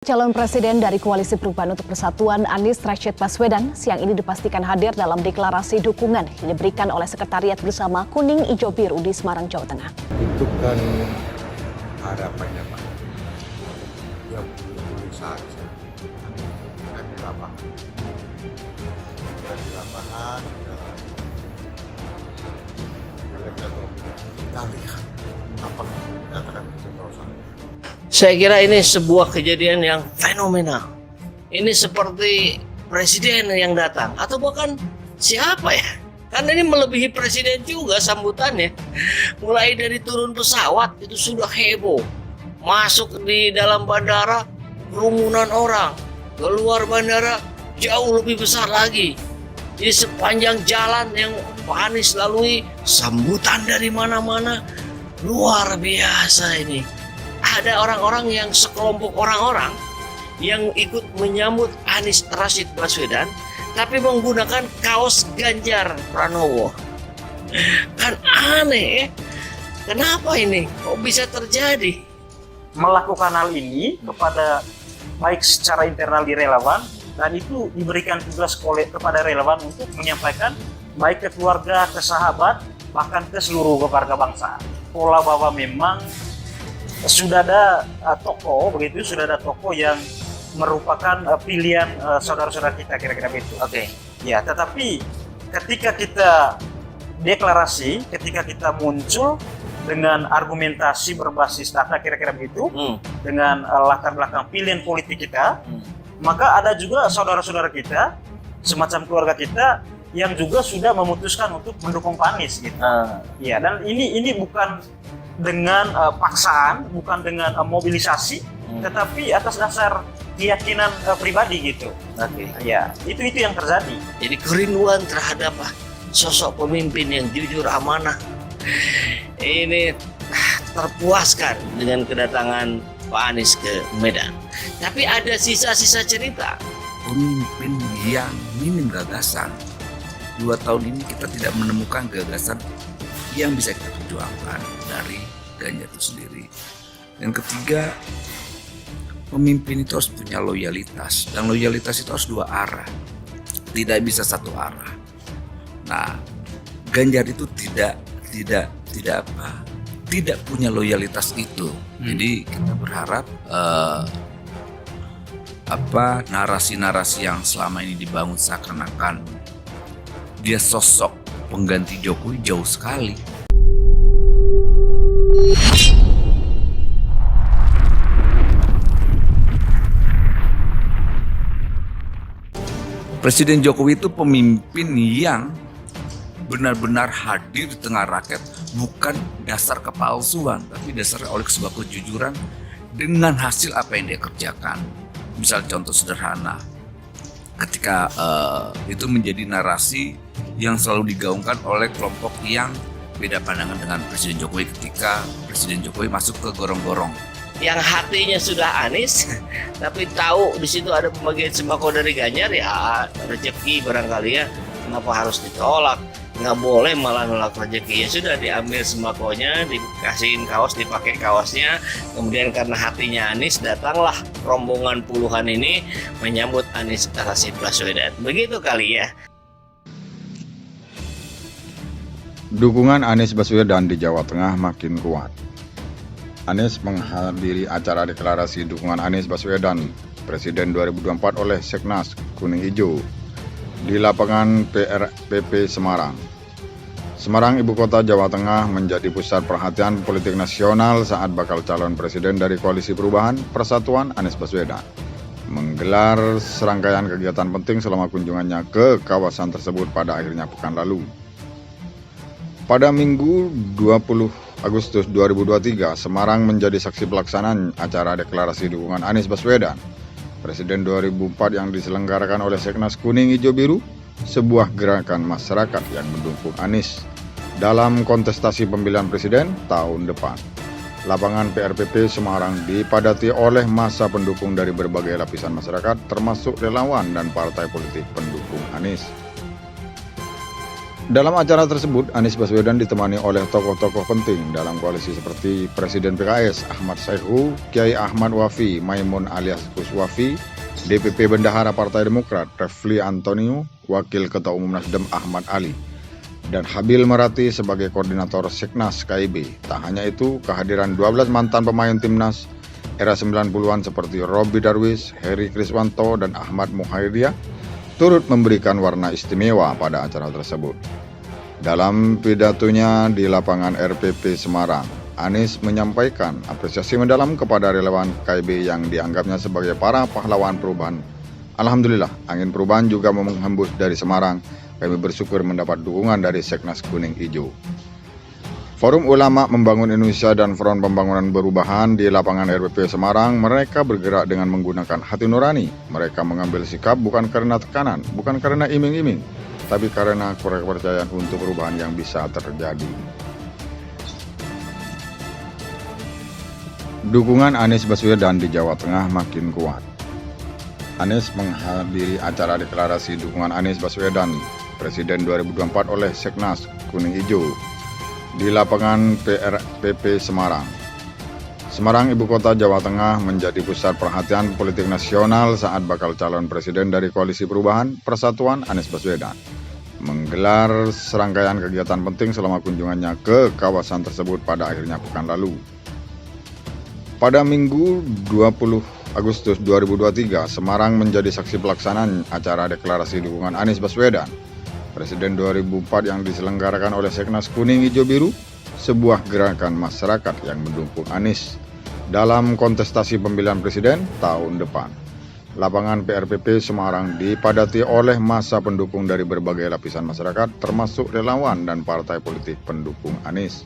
Calon presiden dari Koalisi Perubahan untuk Persatuan Anies Rashid Baswedan siang ini dipastikan hadir dalam deklarasi dukungan yang diberikan oleh Sekretariat Bersama Kuning Ijo Biru di Semarang, Jawa Tengah. Itu kan harapannya Pak, yang boleh saja dan di lapangan, kita lihat apa yang akan terjadi. Saya kira ini sebuah kejadian yang fenomenal. Ini seperti presiden yang datang atau bahkan siapa ya? Karena ini melebihi presiden juga sambutannya. Mulai dari turun pesawat itu sudah heboh. Masuk di dalam bandara kerumunan orang. Keluar bandara jauh lebih besar lagi. Di sepanjang jalan yang Pak Anies lalui sambutan dari mana-mana. Luar biasa ini. Ada orang-orang yang sekelompok orang-orang yang ikut menyambut Anies Rashid Baswedan tapi menggunakan kaos Ganjar Pranowo. Kan aneh ya? Kenapa ini? Kok bisa terjadi? Melakukan hal ini kepada baik secara internal di relawan dan itu diberikan tugas kepada relawan untuk menyampaikan baik ke keluarga, ke sahabat, bahkan ke seluruh warga bangsa. Pola bahwa memang sudah ada tokoh begitu, sudah ada tokoh yang merupakan pilihan saudara-saudara kita kira-kira begitu. Oke. Ya, tetapi ketika kita deklarasi, ketika kita muncul dengan argumentasi berbasis data kira-kira begitu, dengan latar belakang pilihan politik kita, maka ada juga saudara-saudara kita, semacam keluarga kita yang juga sudah memutuskan untuk mendukung Pak Anies gitu. Ya, dan ini bukan dengan paksaan, bukan dengan mobilisasi, tetapi atas dasar keyakinan pribadi gitu. Oke. Ya, itu yang terjadi. Jadi kerinduan terhadap sosok pemimpin yang jujur, amanah. Ini terpuaskan dengan kedatangan Pak Anies ke Medan. Tapi ada sisa-sisa cerita. Pemimpin yang minim gagasan. 2 tahun ini kita tidak menemukan gagasan yang bisa kita perjuangkan dari Ganjar itu sendiri. Dan ketiga, pemimpin itu harus punya loyalitas, dan loyalitas itu harus 2 arah, tidak bisa 1 arah. Nah, Ganjar itu tidak punya loyalitas itu. Jadi kita berharap narasi-narasi yang selama ini dibangun seakan-akan dia sosok pengganti Jokowi jauh sekali. Presiden Jokowi itu pemimpin yang benar-benar hadir di tengah rakyat, bukan dasar kepalsuan, tapi dasar oleh sebuah kejujuran dengan hasil apa yang dia kerjakan. Misal contoh sederhana, ketika itu menjadi narasi yang selalu digaungkan oleh kelompok yang beda pandangan dengan Presiden Jokowi ketika Presiden Jokowi masuk ke gorong-gorong. Yang hatinya sudah Anies, tapi tahu di situ ada pembagian sembako dari Ganjar, ya rezeki barangkali ya, kenapa harus ditolak? Nggak boleh malah nolak rezeki. Ya sudah, diambil sembakonya, dikasihin kaos, dipakai kaosnya. Kemudian karena hatinya Anies, datanglah rombongan puluhan ini menyambut Anies Rashid Baswedan. Begitu kali ya. Dukungan Anies Baswedan di Jawa Tengah makin kuat. Anies menghadiri acara deklarasi dukungan Anies Baswedan Presiden 2024 oleh Seknas Kuning Ijo di lapangan PRPP Semarang. Semarang, ibu kota Jawa Tengah, menjadi pusat perhatian politik nasional saat bakal calon presiden dari Koalisi Perubahan Persatuan Anies Baswedan menggelar serangkaian kegiatan penting selama kunjungannya ke kawasan tersebut pada akhirnya pekan lalu. Pada Minggu 20 Agustus 2023, Semarang menjadi saksi pelaksanaan acara deklarasi dukungan Anies Baswedan Presiden 2004 yang diselenggarakan oleh Seknas Kuning Ijo Biru, sebuah gerakan masyarakat yang mendukung Anies dalam kontestasi pemilihan presiden tahun depan. Lapangan PRPP Semarang dipadati oleh massa pendukung dari berbagai lapisan masyarakat, termasuk relawan dan partai politik pendukung Anies. Dalam acara tersebut, Anies Baswedan ditemani oleh tokoh-tokoh penting dalam koalisi seperti Presiden PKS Ahmad Saihu, Kiai Ahmad Wafi, Maimun alias Gus Wafi, DPP Bendahara Partai Demokrat Refli Antonio, Wakil Ketua Umum Nasdem Ahmad Ali, dan Habil Marati sebagai koordinator Seknas KIB. Tak hanya itu, kehadiran 12 mantan pemain timnas era 90-an seperti Robby Darwish, Heri Kriswanto, dan Ahmad Muhaidia turut memberikan warna istimewa pada acara tersebut. Dalam pidatonya di lapangan RPP Semarang, Anies menyampaikan apresiasi mendalam kepada relawan KIB yang dianggapnya sebagai para pahlawan perubahan. Alhamdulillah, angin perubahan juga menghembus dari Semarang. Kami bersyukur mendapat dukungan dari Seknas Kuning Ijo. Forum Ulama Membangun Indonesia dan Front Pembangunan Perubahan di lapangan RPP Semarang, mereka bergerak dengan menggunakan hati nurani. Mereka mengambil sikap bukan karena tekanan, bukan karena iming-iming, tapi karena kepercayaan untuk perubahan yang bisa terjadi. Dukungan Anies Baswedan di Jawa Tengah makin kuat. Anies menghadiri acara deklarasi dukungan Anies Baswedan Presiden 2024 oleh Seknas Kuning Ijo di lapangan PRPP Semarang. Semarang, ibu kota Jawa Tengah, menjadi pusat perhatian politik nasional saat bakal calon presiden dari Koalisi Perubahan Persatuan Anies Baswedan menggelar serangkaian kegiatan penting selama kunjungannya ke kawasan tersebut pada akhirnya pekan lalu. Pada Minggu 20 Agustus 2023, Semarang menjadi saksi pelaksanaan acara deklarasi dukungan Anies Baswedan Presiden 2004 yang diselenggarakan oleh Seknas Kuning Ijo Biru, sebuah gerakan masyarakat yang mendukung Anies dalam kontestasi pemilihan presiden tahun depan. Lapangan PRPP Semarang dipadati oleh massa pendukung dari berbagai lapisan masyarakat, termasuk relawan dan partai politik pendukung Anies.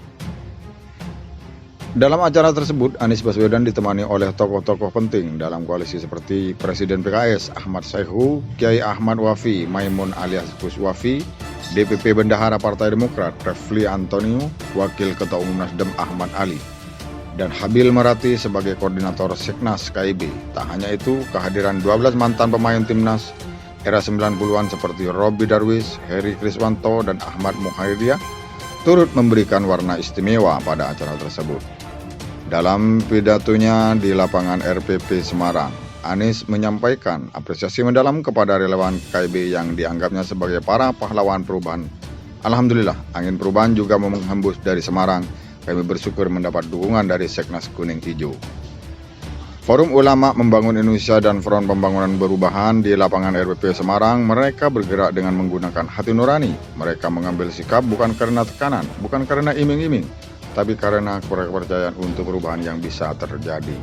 Dalam acara tersebut, Anies Baswedan ditemani oleh tokoh-tokoh penting dalam koalisi seperti Presiden PKS Ahmad Saihu, Kiai Ahmad Wafi, Maimun alias Gus Wafi, DPP Bendahara Partai Demokrat Refli Antonio, Wakil Ketua Umum Nasdem Ahmad Ali, dan Habil Marati sebagai koordinator Seknas KIB. Tak hanya itu, kehadiran 12 mantan pemain timnas era 90-an seperti Robby Darwish, Heri Kriswanto, dan Ahmad Muhaidia turut memberikan warna istimewa pada acara tersebut. Dalam pidatonya di lapangan RPP Semarang, Anies menyampaikan apresiasi mendalam kepada relawan KIB yang dianggapnya sebagai para pahlawan perubahan. Alhamdulillah, angin perubahan juga menghembus dari Semarang. Kami bersyukur mendapat dukungan dari Seknas Kuning Ijo. Forum Ulama Membangun Indonesia dan Front Pembangunan Perubahan di lapangan RPP Semarang, mereka bergerak dengan menggunakan hati nurani. Mereka mengambil sikap bukan karena tekanan, bukan karena iming-iming, tapi karena kepercayaan untuk perubahan yang bisa terjadi.